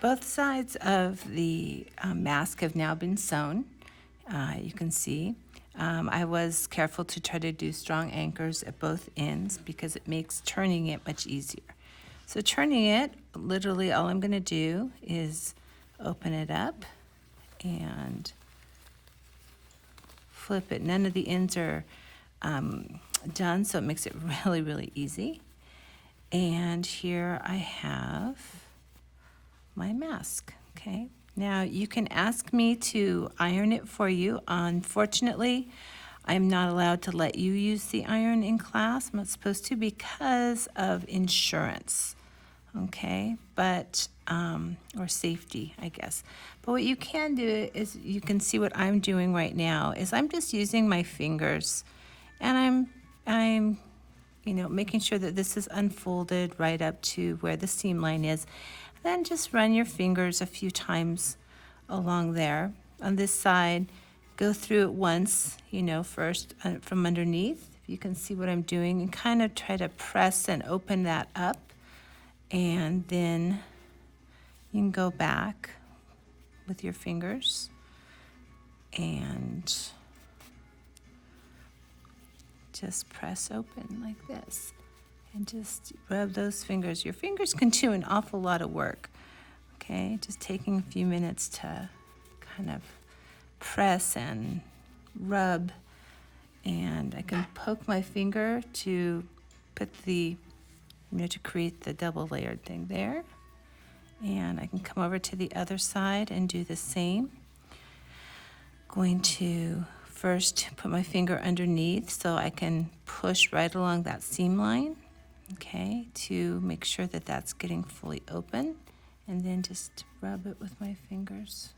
Both sides of the mask have now been sewn. You can see. I was careful to try to do strong anchors at both ends because it makes turning it much easier. So turning it, literally all I'm going to do is open it up and flip it. None of the ends are done, so it makes it really, really easy. And here I have my mask, okay? Now you can ask me to iron it for you. Unfortunately, I'm not allowed to let you use the iron in class. I'm not supposed to because of insurance, okay? But, or safety, I guess. But what you can do is you can see what I'm doing right now is I'm just using my fingers and I'm making sure that this is unfolded right up to where the seam line is. Then just run your fingers a few times along there. On this side, go through it once, first from underneath. You can see what I'm doing and kind of try to press and open that up. And then you can go back with your fingers and just press open like this and just rub those fingers. Your fingers can do an awful lot of work, okay? Just taking a few minutes to kind of press and rub, and I can poke my finger to put the, to create the double layered thing there, and I can come over to the other side and do the same. Going to first put my finger underneath so I can push right along that seam line, okay, to make sure that that's getting fully open, and then just rub it with my fingers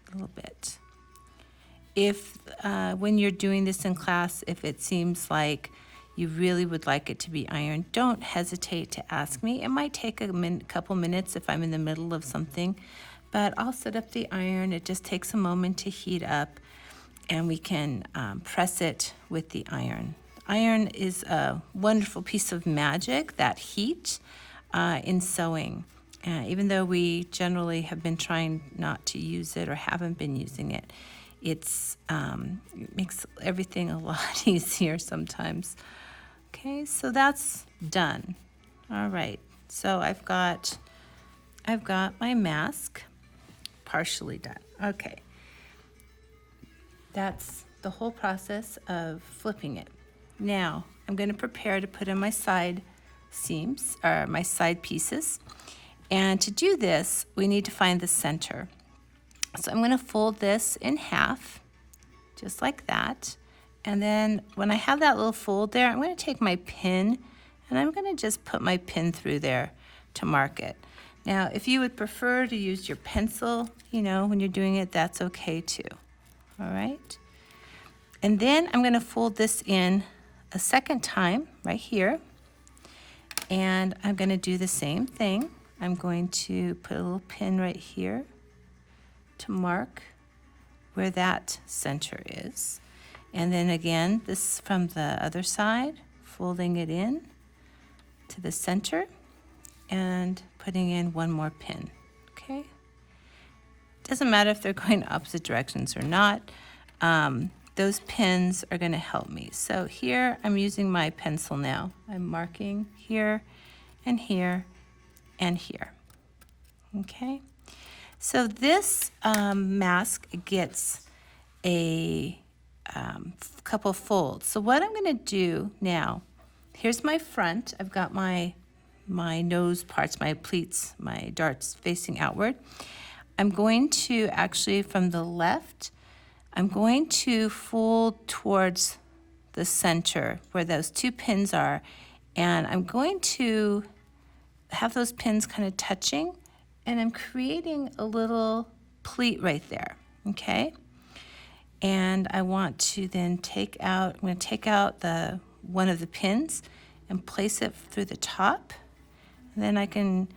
a little bit. If when you're doing this in class, if it seems like you really would like it to be ironed, don't hesitate to ask me. It might take a couple minutes if I'm in the middle of something, but I'll set up the iron. It just takes a moment to heat up, and we can press it with the iron. Iron is a wonderful piece of magic, that heat in sewing. Even though we generally have been trying not to use it or haven't been using it, it makes everything a lot easier sometimes. Okay, so that's done. All right, so I've got my mask partially done. Okay. That's the whole process of flipping it. Now, I'm going to prepare to put in my side seams, or my side pieces. And to do this, we need to find the center. So I'm going to fold this in half, just like that. And then when I have that little fold there, I'm going to take my pin, and I'm going to just put my pin through there to mark it. Now, if you would prefer to use your pencil, when you're doing it, that's okay too. All right, and then I'm going to fold this in a second time right here, and I'm going to do the same thing. I'm going to put a little pin right here to mark where that center is, and then again this from the other side, folding it in to the center and putting in one more pin. Okay. Doesn't matter if they're going opposite directions or not. Those pins are going to help me. So here I'm using my pencil now. I'm marking here and here and here. Okay. So this mask gets a couple folds. So what I'm going to do now, here's my front. I've got my nose parts, my pleats, my darts facing outward. I'm going to actually, from the left, I'm going to fold towards the center where those two pins are, and I'm going to have those pins kind of touching, and I'm creating a little pleat right there, okay? And I want to then I'm going to take out one of the pins and place it through the top, and then I'm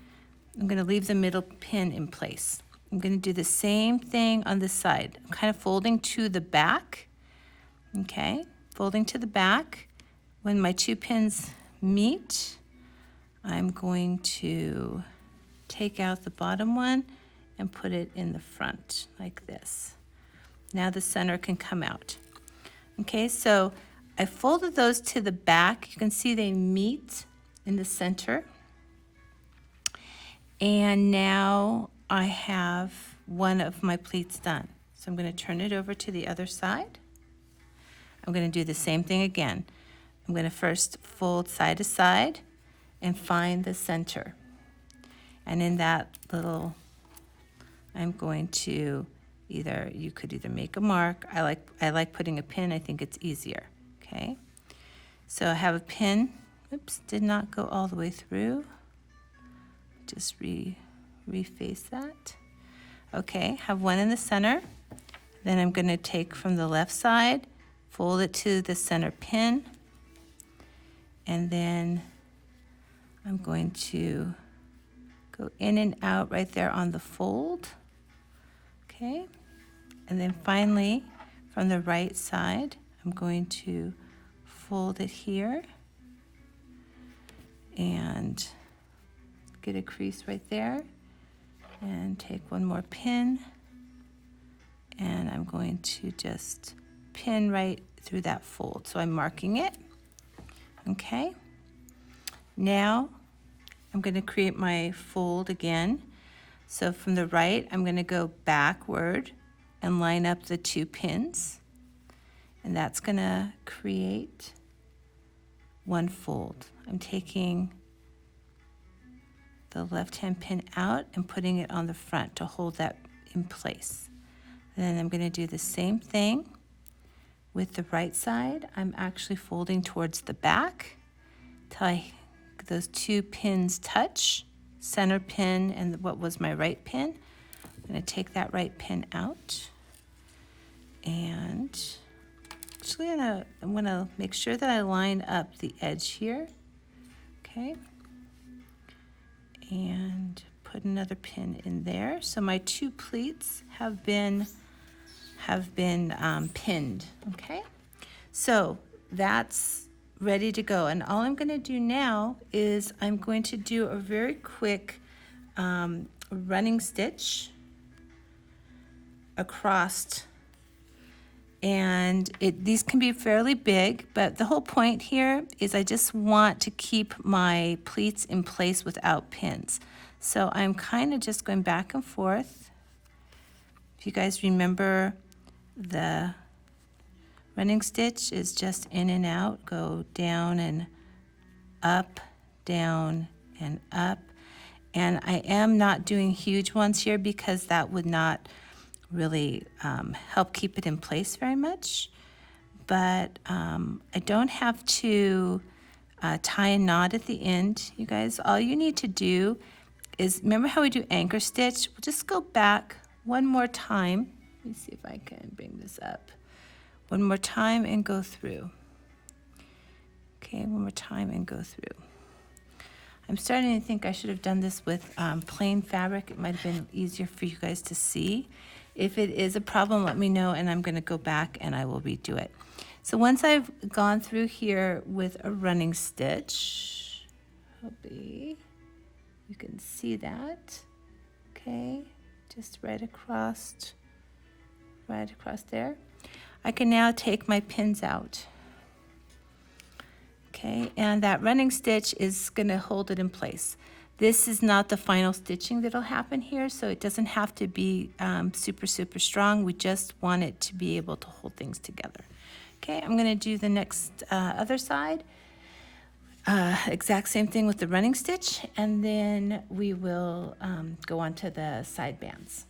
going to leave the middle pin in place. I'm going to do the same thing on this side. I'm kind of folding to the back, okay? Folding to the back. When my two pins meet, I'm going to take out the bottom one and put it in the front like this. Now the center can come out. Okay, so I folded those to the back. You can see they meet in the center. And now I have one of my pleats done. So I'm going to turn it over to the other side. I'm going to do the same thing again. I'm going to first fold side to side and find the center. And in that little, I'm going to you could either make a mark. I like putting a pin. I think it's easier. Okay. So I have a pin. Oops, did not go all the way through. Just reface that. Okay, have one in the center. Then I'm going to take from the left side, fold it to the center pin, and then I'm going to go in and out right there on the fold. Okay, and then finally from the right side, I'm going to fold it here and get a crease right there, and take one more pin, and I'm going to just pin right through that fold. So I'm marking it. Okay. Now I'm going to create my fold again. So from the right, I'm going to go backward and line up the two pins, and that's going to create one fold. I'm taking the left-hand pin out and putting it on the front to hold that in place. And then I'm going to do the same thing with the right side. I'm actually folding towards the back till those two pins touch, center pin and what was my right pin. I'm going to take that right pin out, and actually I'm going to make sure that I line up the edge here. Okay. And put another pin in there. So my two pleats have been pinned. Okay, so that's ready to go. And all I'm going to do now is I'm going to do a very quick running stitch across. And these can be fairly big, but the whole point here is I just want to keep my pleats in place without pins. So I'm kind of just going back and forth. If you guys remember, the running stitch is just in and out, go down and up, down and up. And I am not doing huge ones here because that would not really help keep it in place very much. But I don't have to tie a knot at the end, you guys. All you need to do is, remember how we do anchor stitch? We'll just go back one more time. Let me see if I can bring this up. One more time and go through. Okay, one more time and go through. I'm starting to think I should have done this with plain fabric. It might have been easier for you guys to see. If it is a problem, let me know, and I'm going to go back and I will redo it. So once I've gone through here with a running stitch, hopefully you can see that. Okay, just right across there. I can now take my pins out. Okay, and that running stitch is going to hold it in place. This is not the final stitching that'll happen here, so it doesn't have to be super strong. We just want it to be able to hold things together. Okay, I'm going to do the next other side. Exact same thing with the running stitch, and then we will go on to the side bands.